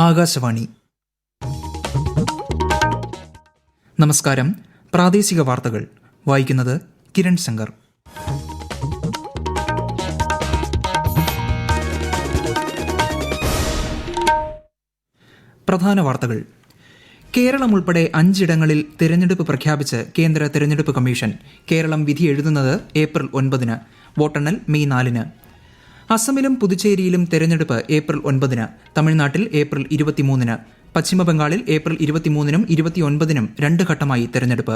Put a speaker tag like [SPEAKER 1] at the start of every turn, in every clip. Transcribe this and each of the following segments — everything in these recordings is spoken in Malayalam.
[SPEAKER 1] ആകാശവാണി. നമസ്കാരം. പ്രാദേശിക വാർത്തകൾ വായിക്കുന്നത് കിരൺ ശങ്കർ. പ്രധാന വാർത്തകൾ. കേരളം ഉൾപ്പെടെ 5 ഇടങ്ങളിൽ തെരഞ്ഞെടുപ്പ് പ്രഖ്യാപിച്ച് കേന്ദ്ര തെരഞ്ഞെടുപ്പ് കമ്മീഷൻ. കേരളം വിധി എഴുതുന്നത് ഏപ്രിൽ 9-ന്. വോട്ടെണ്ണൽ മെയ് 4-ന്. അസമിലും പുതുച്ചേരിയിലും തെരഞ്ഞെടുപ്പ് ഏപ്രിൽ 9-ന്. തമിഴ്നാട്ടിൽ ഏപ്രിൽ 23-ന്. പശ്ചിമബംഗാളിൽ ഏപ്രിൽ 23-നും 29-നും 2 ഘട്ടമായി തെരഞ്ഞെടുപ്പ്.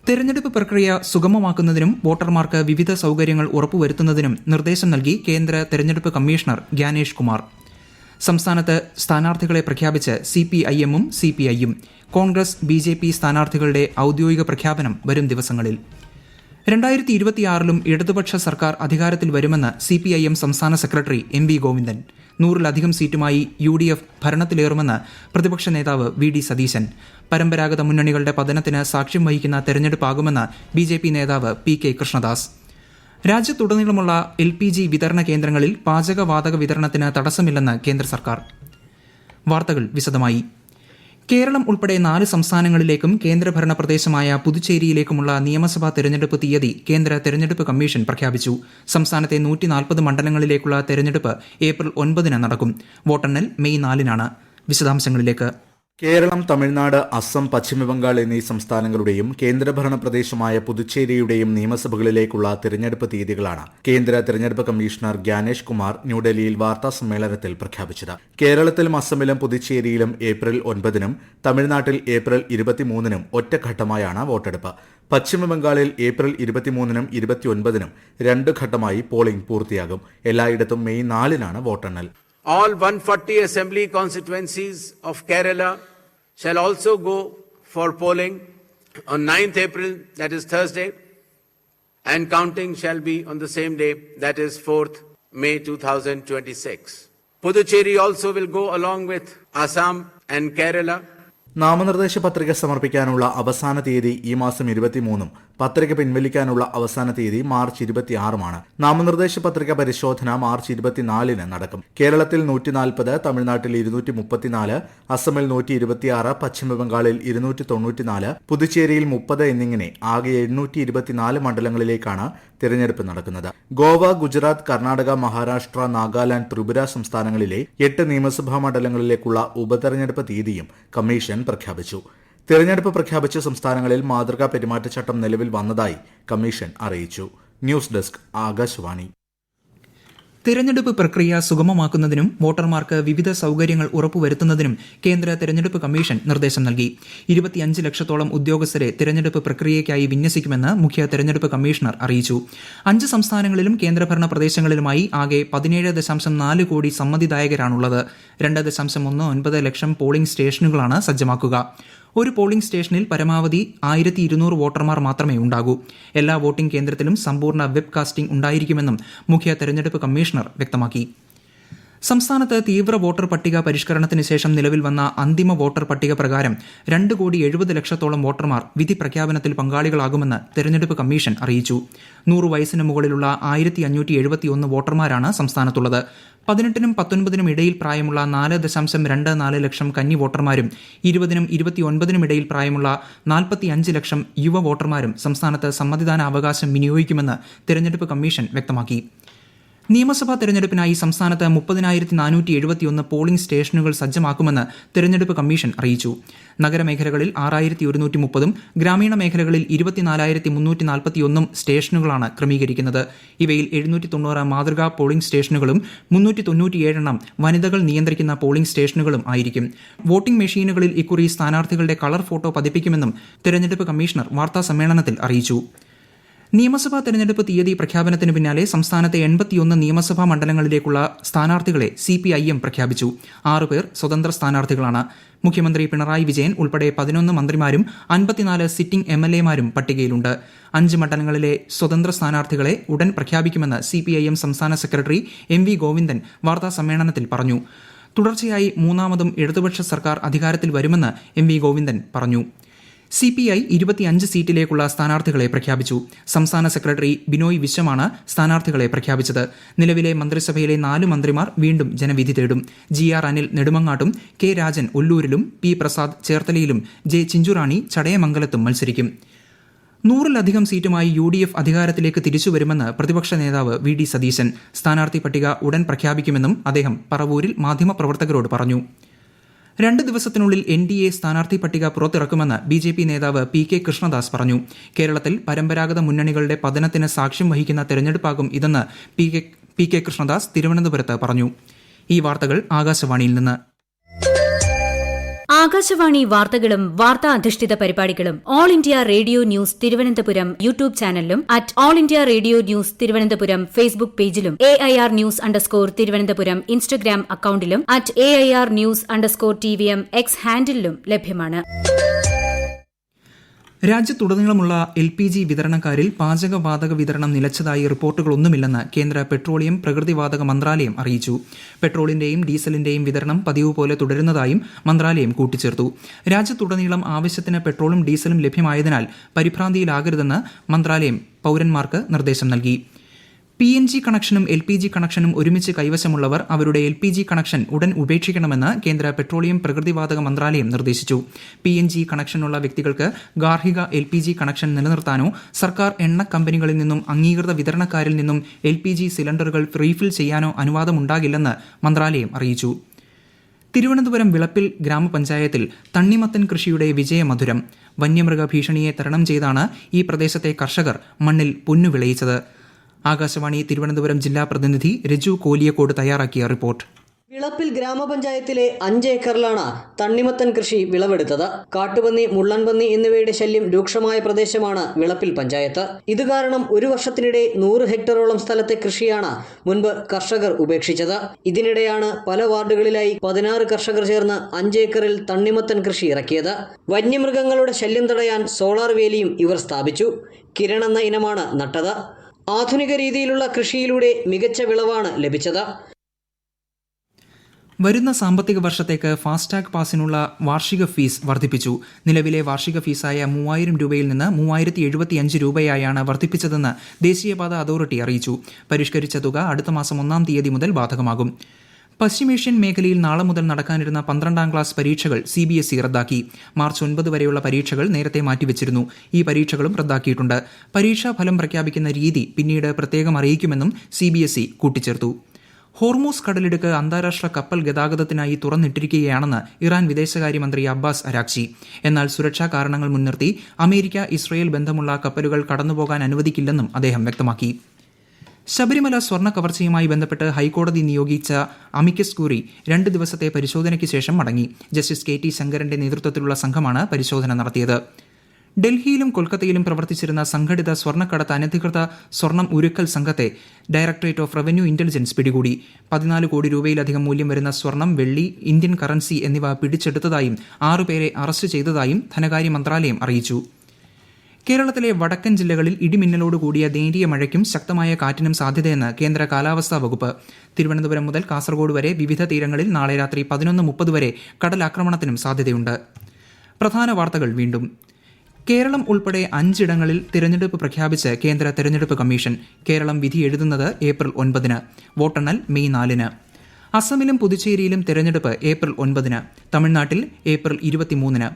[SPEAKER 1] തെരഞ്ഞെടുപ്പ് പ്രക്രിയ സുഗമമാക്കുന്നതിനും വോട്ടർമാർക്ക് വിവിധ സൌകര്യങ്ങൾ ഉറപ്പുവരുത്തുന്നതിനും നിർദ്ദേശം നൽകി കേന്ദ്ര തെരഞ്ഞെടുപ്പ് കമ്മീഷണർ ഗ്യാനേഷ് കുമാർ. സംസ്ഥാനത്ത് സ്ഥാനാർത്ഥികളെ പ്രഖ്യാപിച്ച് CPIM-ഉം CPI-യും. കോൺഗ്രസ് BJP സ്ഥാനാർത്ഥികളുടെ ഔദ്യോഗിക പ്രഖ്യാപനം വരും ദിവസങ്ങളിൽ. 2026-ലും ഇടതുപക്ഷ സർക്കാർ അധികാരത്തിൽ വരുമെന്ന് CPIM സംസ്ഥാന സെക്രട്ടറി MV ഗോവിന്ദൻ. 100-ലധികം സീറ്റുമായി UDF ഭരണത്തിലേറുമെന്ന് പ്രതിപക്ഷ നേതാവ് VD സതീശൻ. പരമ്പരാഗത മുന്നണികളുടെ പതനത്തിന് സാക്ഷ്യം വഹിക്കുന്ന തെരഞ്ഞെടുപ്പാകുമെന്ന് BJP നേതാവ് PK കൃഷ്ണദാസ്. രാജ്യത്തുടനീളമുള്ള LPG വിതരണ കേന്ദ്രങ്ങളിൽ പാചകവാതക വിതരണത്തിന് തടസ്സമില്ലെന്ന് കേന്ദ്ര സർക്കാർ. വാർത്തകൾ വിശദമായി. കേരളം ഉൾപ്പെടെ 4 സംസ്ഥാനങ്ങളിലേക്കും കേന്ദ്രഭരണ പ്രദേശമായ പുതുച്ചേരിയിലേക്കുമുള്ള നിയമസഭാ തെരഞ്ഞെടുപ്പ് തീയതി കേന്ദ്ര തെരഞ്ഞെടുപ്പ് കമ്മീഷൻ പ്രഖ്യാപിച്ചു. സംസ്ഥാനത്തെ 140 മണ്ഡലങ്ങളിലേക്കുള്ള തെരഞ്ഞെടുപ്പ് ഏപ്രിൽ 9-ന് നടക്കും. വോട്ടെണ്ണൽ മെയ് 4-നാണ്. വിശദാംശങ്ങളിലേക്ക്.
[SPEAKER 2] കേരളം, തമിഴ്നാട്, അസം, പശ്ചിമബംഗാൾ എന്നീ സംസ്ഥാനങ്ങളുടെയും കേന്ദ്രഭരണ പ്രദേശമായ പുതുച്ചേരിയുടെയും നിയമസഭകളിലേക്കുള്ള തിരഞ്ഞെടുപ്പ് തീയതികളാണ് കേന്ദ്ര തിരഞ്ഞെടുപ്പ് കമ്മീഷണർ ഗ്യാനേഷ് കുമാർ ന്യൂഡൽഹിയിൽ വാർത്താ സമ്മേളനത്തിൽ പ്രഖ്യാപിച്ചത്. കേരളത്തിലും അസമിലും പുതുച്ചേരിയിലും ഏപ്രിൽ 9-നും തമിഴ്നാട്ടിൽ ഏപ്രിൽ 23-നും ഒറ്റഘട്ടമായാണ് വോട്ടെടുപ്പ്. പശ്ചിമബംഗാളിൽ ഏപ്രിൽ 23-നും 29-നും 2 ഘട്ടമായി പോളിംഗ് പൂർത്തിയാകും. എല്ലായിടത്തും മെയ് 4-നാണ് വോട്ടെണ്ണൽ.
[SPEAKER 3] All 140 assembly constituencies of Kerala shall also go for polling on 9th April, that is Thursday, and counting shall be on the same day, that is 4th May 2026. Puducherry also will go along with Assam and Kerala.
[SPEAKER 2] നാമനിർദ്ദേശ പത്രിക സമർപ്പിക്കാനുള്ള അവസാന തീയതി ഈ മാസം 23-നും പത്രിക പിൻവലിക്കാനുള്ള അവസാന തീയതി മാർച്ച് 26-മാണ്. നാമനിർദ്ദേശ പത്രിക പരിശോധന മാർച്ച് 24-ന് നടക്കും. കേരളത്തിൽ 140, തമിഴ്നാട്ടിൽ 234, അസമിൽ 126, പശ്ചിമബംഗാളിൽ 294, പുതുച്ചേരിയിൽ 30 എന്നിങ്ങനെ ആകെ 824 മണ്ഡലങ്ങളിലേക്കാണ് തിരഞ്ഞെടുപ്പ് നടക്കുന്നത്. ഗോവ, ഗുജറാത്ത്, കർണാടക, മഹാരാഷ്ട്ര, നാഗാലാന്റ്, ത്രിപുര സംസ്ഥാനങ്ങളിലെ 8 നിയമസഭാ മണ്ഡലങ്ങളിലേക്കുള്ള ഉപതെരഞ്ഞെടുപ്പ് തീയതിയും കമ്മീഷൻ പ്രഖ്യാപിച്ചു. തിരഞ്ഞെടുപ്പ് പ്രഖ്യാപിച്ച സംസ്ഥാനങ്ങളിൽ മാതൃകാ പെരുമാറ്റച്ചട്ടം നിലവിൽ വന്നതായി കമ്മീഷൻ അറിയിച്ചു. News desk, Akashvani.
[SPEAKER 1] തെരഞ്ഞെടുപ്പ് പ്രക്രിയ സുഗമമാക്കുന്നതിനും വോട്ടർമാർക്ക് വിവിധ സൌകര്യങ്ങൾ ഉറപ്പുവരുത്തുന്നതിനും കേന്ദ്ര തെരഞ്ഞെടുപ്പ് കമ്മീഷൻ നിർദ്ദേശം നൽകി. 25 ലക്ഷത്തോളം ഉദ്യോഗസ്ഥരെ തെരഞ്ഞെടുപ്പ് പ്രക്രിയയ്ക്കായി വിന്യസിക്കുമെന്ന് മുഖ്യ തെരഞ്ഞെടുപ്പ് കമ്മീഷണർ അറിയിച്ചു. 5 സംസ്ഥാനങ്ങളിലും കേന്ദ്രഭരണ പ്രദേശങ്ങളിലുമായി ആകെ 17.4 കോടി സമ്മതിദായകരാണുള്ളത്. 2.19 ലക്ഷം പോളിംഗ് സ്റ്റേഷനുകളാണ് സജ്ജമാക്കുക. ഒരു പോളിംഗ് സ്റ്റേഷനിൽ പരമാവധി 1200 വോട്ടർമാർ മാത്രമേ ഉണ്ടാകൂ. എല്ലാ വോട്ടിംഗ് കേന്ദ്രത്തിലും സമ്പൂർണ്ണ വെബ് കാസ്റ്റിംഗ് ഉണ്ടായിരിക്കുമെന്നും മുഖ്യ തെരഞ്ഞെടുപ്പ് കമ്മീഷണർ വ്യക്തമാക്കി. സംസ്ഥാനത്ത് തീവ്ര വോട്ടർ പട്ടിക പരിഷ്കരണത്തിന് ശേഷം നിലവിൽ വന്ന അന്തിമ വോട്ടർ പട്ടിക പ്രകാരം 2.70 ലക്ഷത്തോളം വോട്ടർമാർ വിധി പ്രഖ്യാപനത്തിൽ പങ്കാളികളാകുമെന്ന് തെരഞ്ഞെടുപ്പ് കമ്മീഷൻ അറിയിച്ചു. 100 വയസ്സിന് മുകളിലുള്ള 1571 വോട്ടർമാരാണ് സംസ്ഥാനത്തുള്ളത്. 18-നും 19-നും ഇടയിൽ പ്രായമുള്ള 4.24 ലക്ഷം കന്നി വോട്ടർമാരും 20-നും 29-നും ഇടയിൽ പ്രായമുള്ള 45 ലക്ഷം യുവ വോട്ടർമാരും സംസ്ഥാനത്ത് സമ്മതിദാനാവകാശം വിനിയോഗിക്കുമെന്ന് തെരഞ്ഞെടുപ്പ് കമ്മീഷൻ വ്യക്തമാക്കി. നിയമസഭാ തെരഞ്ഞെടുപ്പിനായി സംസ്ഥാനത്ത് 30,471 പോളിംഗ് സ്റ്റേഷനുകൾ സജ്ജമാക്കുമെന്ന് തെരഞ്ഞെടുപ്പ് കമ്മീഷൻ അറിയിച്ചു. നഗരമേഖലകളിൽ 6,130-ഉം ഗ്രാമീണ മേഖലകളിൽ 24,341 സ്റ്റേഷനുകളാണ് ക്രമീകരിക്കുന്നത്. ഇവയിൽ 790 മാതൃകാ പോളിംഗ് സ്റ്റേഷനുകളും 397 വനിതകൾ നിയന്ത്രിക്കുന്ന പോളിംഗ് സ്റ്റേഷനുകളും ആയിരിക്കും. വോട്ടിംഗ് മെഷീനുകളിൽ ഇക്കുറി സ്ഥാനാർത്ഥികളുടെ കളർ ഫോട്ടോ പതിപ്പിക്കുമെന്നും തെരഞ്ഞെടുപ്പ് കമ്മീഷണർ വാർത്താ സമ്മേളനത്തിൽ അറിയിച്ചു. നിയമസഭാ തെരഞ്ഞെടുപ്പ് തീയതി പ്രഖ്യാപനത്തിന് പിന്നാലെ സംസ്ഥാനത്തെ 81 നിയമസഭാ മണ്ഡലങ്ങളിലേക്കുള്ള സ്ഥാനാർത്ഥികളെ CPIM പ്രഖ്യാപിച്ചു. 6 പേർ സ്വതന്ത്ര സ്ഥാനാർത്ഥികളാണ്. മുഖ്യമന്ത്രി പിണറായി വിജയൻ ഉൾപ്പെടെ 11 മന്ത്രിമാരും 54 സിറ്റിംഗ് MLA-മാരും പട്ടികയിലുണ്ട്. 5 മണ്ഡലങ്ങളിലെ സ്വതന്ത്ര സ്ഥാനാർത്ഥികളെ ഉടൻ പ്രഖ്യാപിക്കുമെന്ന് CPIM സംസ്ഥാന സെക്രട്ടറി MV ഗോവിന്ദൻ വാർത്താ സമ്മേളനത്തിൽ പറഞ്ഞു. തുടർച്ചയായി 3ാമതും ഇടതുപക്ഷ സർക്കാർ അധികാരത്തിൽ വരുമെന്ന് MV ഗോവിന്ദൻ പറഞ്ഞു. CPI 25 സീറ്റിലേക്കുള്ള സ്ഥാനാർത്ഥികളെ പ്രഖ്യാപിച്ചു. സംസ്ഥാന സെക്രട്ടറി ബിനോയ് വിശ്വമാണ് സ്ഥാനാർത്ഥികളെ പ്രഖ്യാപിച്ചത്. നിലവിലെ മന്ത്രിസഭയിലെ 4 മന്ത്രിമാർ വീണ്ടും ജനവിധി തേടും. GR Anil നെടുമങ്ങാട്ടും K Rajan ഒല്ലൂരിലും P Prasad ചേർത്തലയിലും J Chinchu Rani ചടയമംഗലത്തും മത്സരിക്കും. 100-ലധികം സീറ്റുമായി UDF അധികാരത്തിലേക്ക് തിരിച്ചുവരുമെന്ന് പ്രതിപക്ഷ നേതാവ് VD സതീശൻ. സ്ഥാനാർത്ഥി പട്ടിക ഉടൻ പ്രഖ്യാപിക്കുമെന്നും അദ്ദേഹം പറവൂരിൽ മാധ്യമപ്രവർത്തകരോട് പറഞ്ഞു. 2 ദിവസത്തിനുള്ളിൽ NDA സ്ഥാനാർത്ഥി പട്ടിക പുറത്തിറക്കുമെന്ന് BJP നേതാവ് PK കൃഷ്ണദാസ് പറഞ്ഞു. കേരളത്തിൽ പരമ്പരാഗത മുന്നണികളുടെ പതനത്തിന് സാക്ഷ്യം വഹിക്കുന്ന തെരഞ്ഞെടുപ്പാകും ഇതെന്ന് PK കൃഷ്ണദാസ് തിരുവനന്തപുരത്ത് പറഞ്ഞു. ഈ വാർത്തകൾ ആകാശവാണിയിൽ നിന്ന്.
[SPEAKER 4] ആകാശവാണി വാർത്തകളും വാർത്താ അധിഷ്ഠിത പരിപാടികളും All India Radio news Thiruvananthapuram YouTube ചാനലിലും All India Radio news Thiruvananthapuram Facebook പേജിലും AIR ന്യൂസ് _തിരുവനന്തപുരം ഇൻസ്റ്റഗ്രാം അക്കൌണ്ടിലും AIR ന്യൂസ് _TVM X ഹാൻഡിലും ലഭ്യമാണ്.
[SPEAKER 1] രാജ്യത്തുടനീളമുള്ള LPG വിതരണക്കാരിൽ പാചകവാതക വിതരണം നിലച്ചതായി റിപ്പോർട്ടുകളൊന്നുമില്ലെന്ന് കേന്ദ്ര പെട്രോളിയം പ്രകൃതിവാതക മന്ത്രാലയം അറിയിച്ചു. പെട്രോളിന്റെയും ഡീസലിന്റെയും വിതരണം പതിവ് പോലെ തുടരുന്നതായും മന്ത്രാലയം കൂട്ടിച്ചേർത്തു. രാജ്യത്തുടനീളം ആവശ്യത്തിന് പെട്രോളും ഡീസലും ലഭ്യമായതിനാൽ പരിഭ്രാന്തിയിലാകരുതെന്ന് മന്ത്രാലയം പൌരന്മാർക്ക് നിർദ്ദേശം നൽകി. PNG കണക്ഷനും LPG കണക്ഷനും ഒരുമിച്ച് കൈവശമുള്ളവർ അവരുടെ LPG കണക്ഷൻ ഉടൻ ഉപേക്ഷിക്കണമെന്ന് കേന്ദ്ര പെട്രോളിയം പ്രകൃതിവാതക മന്ത്രാലയം നിർദ്ദേശിച്ചു. PNG കണക്ഷനുള്ള വ്യക്തികൾക്ക് ഗാർഹിക LPG കണക്ഷൻ നിലനിർത്താനോ സർക്കാർ എണ്ണ കമ്പനികളിൽ നിന്നും അംഗീകൃത വിതരണക്കാരിൽ നിന്നും LPG സിലിണ്ടറുകൾ റീഫിൽ ചെയ്യാനോ അനുവാദമുണ്ടാകില്ലെന്ന് മന്ത്രാലയം അറിയിച്ചു. തിരുവനന്തപുരം വിളപ്പിൽ ഗ്രാമപഞ്ചായത്തിൽ തണ്ണിമത്തൻ കൃഷിയുടെ വിജയമധുരം. വന്യമൃഗ ഭീഷണിയെ തരണം ചെയ്താണ് ഈ പ്രദേശത്തെ കർഷകർ മണ്ണിൽ പൊന്നു വിളയിച്ചത്. ആകാശവാണി തിരുവനന്തപുരം ജില്ലാ പ്രതിനിധി രജു കോലിയക്കോട് തയ്യാറാക്കിയ റിപ്പോർട്ട്.
[SPEAKER 5] വിളപ്പിൽ ഗ്രാമപഞ്ചായത്തിലെ 5 ഏക്കറിലാണ് തണ്ണിമത്തൻ കൃഷി വിളവെടുത്തത്. കാട്ടുപന്നി, മുള്ളൻപന്നി എന്നിവയുടെ ശല്യം രൂക്ഷമായ പ്രദേശമാണ് വിളപ്പിൽ പഞ്ചായത്ത്. ഇത് കാരണം ഒരു വർഷത്തിനിടെ 100 ഹെക്ടറോളം സ്ഥലത്തെ കൃഷിയാണ് മുൻപ് കർഷകർ ഉപേക്ഷിച്ചത്. ഇതിനിടെയാണ് പല വാർഡുകളിലായി 16 കർഷകർ ചേർന്ന് 5 ഏക്കറിൽ തണ്ണിമത്തൻ കൃഷി ഇറക്കിയത്. വന്യമൃഗങ്ങളുടെ ശല്യം തടയാൻ സോളാർ വേലിയും ഇവർ സ്ഥാപിച്ചു. കിരൺ എന്ന ഇനമാണ് നട്ടത്. ആധുനിക രീതിയിലുള്ള കൃഷിയിലൂടെ മികച്ച വിളവാണ് ലഭിച്ചത്.
[SPEAKER 1] വരുന്ന സാമ്പത്തിക വർഷത്തേക്ക് ഫാസ്ടാഗ് പാസിനുള്ള വാർഷിക ഫീസ് വർദ്ധിപ്പിച്ചു. നിലവിലെ വാർഷിക ഫീസായ 3000 രൂപയിൽ നിന്ന് 3075 രൂപയായാണ് വർദ്ധിപ്പിച്ചതെന്ന് ദേശീയപാത അതോറിറ്റി അറിയിച്ചു. പരിഷ്കരിച്ച തുക അടുത്ത മാസം 1-ാം തീയതി മുതൽ ബാധകമാകും. പശ്ചിമേഷ്യൻ മേഖലയിൽ നാളെ മുതൽ നടക്കാനിരുന്ന 12ാം ക്ലാസ് പരീക്ഷകൾ CBSE റദ്ദാക്കി. മാർച്ച് 9 വരെയുള്ള പരീക്ഷകൾ നേരത്തെ മാറ്റിവെച്ചിരുന്നു. ഈ പരീക്ഷകളും റദ്ദാക്കിയിട്ടുണ്ട്. പരീക്ഷാ ഫലം പ്രഖ്യാപിക്കുന്ന രീതി പിന്നീട് പ്രത്യേകം അറിയിക്കുമെന്നും CBSE കൂട്ടിച്ചേർത്തു. ഹോർമൂസ് കടലിടുക്ക് അന്താരാഷ്ട്ര കപ്പൽ ഗതാഗതത്തിനായി തുറന്നിട്ടിരിക്കുകയാണെന്ന് ഇറാൻ വിദേശകാര്യമന്ത്രി അബ്ബാസ് അരാക്ചി. എന്നാൽ സുരക്ഷാ കാരണങ്ങൾ മുൻനിർത്തി അമേരിക്ക ഇസ്രയേൽ ബന്ധമുള്ള കപ്പലുകൾ കടന്നുപോകാൻ അനുവദിക്കില്ലെന്നും അദ്ദേഹം വ്യക്തമാക്കി. ശബരിമല സ്വർണ്ണ കവർച്ചയുമായി ബന്ധപ്പെട്ട് ഹൈക്കോടതി നിയോഗിച്ച അമിക്കസ് ക്യൂറി 2 ദിവസത്തെ പരിശോധനയ്ക്ക് ശേഷം മടങ്ങി. ജസ്റ്റിസ് KT ശങ്കരന്റെ നേതൃത്വത്തിലുള്ള സംഘമാണ് പരിശോധന നടത്തിയത്. ഡൽഹിയിലും കൊൽക്കത്തയിലും പ്രവർത്തിച്ചിരുന്ന സംഘടിത സ്വർണ്ണക്കടത്ത് അനധികൃത സ്വർണം ഉരുക്കൽ സംഘത്തെ ഡയറക്ടറേറ്റ് ഓഫ് റവന്യൂ ഇന്റലിജൻസ് പിടികൂടി. 14 കോടി രൂപയിലധികം മൂല്യം വരുന്ന സ്വർണം, വെള്ളി, ഇന്ത്യൻ കറൻസി എന്നിവ പിടിച്ചെടുത്തതായും 6 പേരെ അറസ്റ്റ് ചെയ്തതായും ധനകാര്യ മന്ത്രാലയം അറിയിച്ചു. കേരളത്തിലെ വടക്കൻ ജില്ലകളിൽ ഇടിമിന്നലോട് കൂടിയ നേരിയ മഴയ്ക്കും ശക്തമായ കാറ്റിനും സാധ്യതയെന്ന് കേന്ദ്ര കാലാവസ്ഥാ വകുപ്പ്. തിരുവനന്തപുരം മുതൽ കാസർഗോഡ് വരെ വിവിധ തീരങ്ങളിൽ നാളെ രാത്രി 11:30 വരെ കടലാക്രമണത്തിനും സാധ്യതയുണ്ട്. പ്രധാന വാർത്തകൾ വീണ്ടും. കേരളം ഉൾപ്പെടെ 5 ഇടങ്ങളിൽ തിരഞ്ഞെടുപ്പ് പ്രഖ്യാപിച്ച് കേന്ദ്ര തെരഞ്ഞെടുപ്പ് കമ്മീഷൻ. കേരളം വിധി എഴുതുന്നത് ഏപ്രിൽ 9-ന്. വോട്ടെണ്ണൽ മെയ് 4-ന്. അസമിലും പുതുച്ചേരിയിലും തെരഞ്ഞെടുപ്പ് ഏപ്രിൽ 9-ന്. തമിഴ്നാട്ടിൽ ഏപ്രിൽ 23-ന്.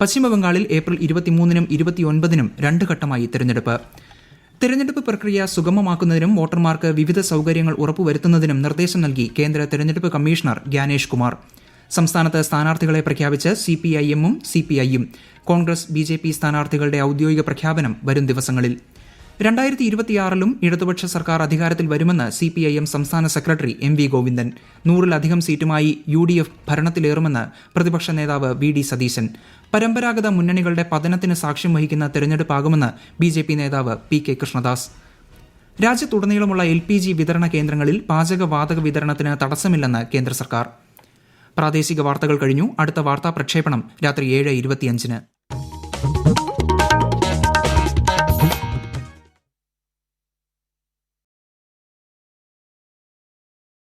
[SPEAKER 1] പശ്ചിമബംഗാളിൽ ഏപ്രിൽ 23-നും 29-നും 2 ഘട്ടമായി തെരഞ്ഞെടുപ്പ്. തെരഞ്ഞെടുപ്പ് പ്രക്രിയ സുഗമമാക്കുന്നതിനും വോട്ടർമാർക്ക് വിവിധ സൌകര്യങ്ങൾ ഉറപ്പുവരുത്തുന്നതിനും നിർദ്ദേശം നൽകി കേന്ദ്ര തെരഞ്ഞെടുപ്പ് കമ്മീഷണർ ജ്ഞാനേഷ് കുമാർ. സംസ്ഥാനത്ത് സ്ഥാനാർത്ഥികളെ പ്രഖ്യാപിച്ച് CPIM-ഉം CPI-യും. കോൺഗ്രസ് BJP സ്ഥാനാർത്ഥികളുടെ ഔദ്യോഗിക പ്രഖ്യാപനം വരും ദിവസങ്ങളിൽ. 2026-ലും ഇടതുപക്ഷ സർക്കാർ അധികാരത്തിൽ വരുമെന്ന് CPIM സംസ്ഥാന സെക്രട്ടറി MV ഗോവിന്ദൻ. 100-ലധികം സീറ്റുമായി UDF ഭരണത്തിലേറുമെന്ന് പ്രതിപക്ഷ നേതാവ് VD സതീശൻ. പരമ്പരാഗത മുന്നണികളുടെ പതനത്തിന് സാക്ഷ്യം വഹിക്കുന്ന തെരഞ്ഞെടുപ്പാകുമെന്ന് BJP നേതാവ് PK കൃഷ്ണദാസ്. രാജ്യത്തുടനീളമുള്ള LPG വിതരണ കേന്ദ്രങ്ങളിൽ പാചകവാതക വിതരണത്തിന് തടസ്സമില്ലെന്ന് കേന്ദ്ര സർക്കാർ. പ്രാദേശിക വാർത്തകൾ കഴിഞ്ഞു. അടുത്ത വാർത്താ പ്രക്ഷേപണം രാത്രി 7:25-ന്.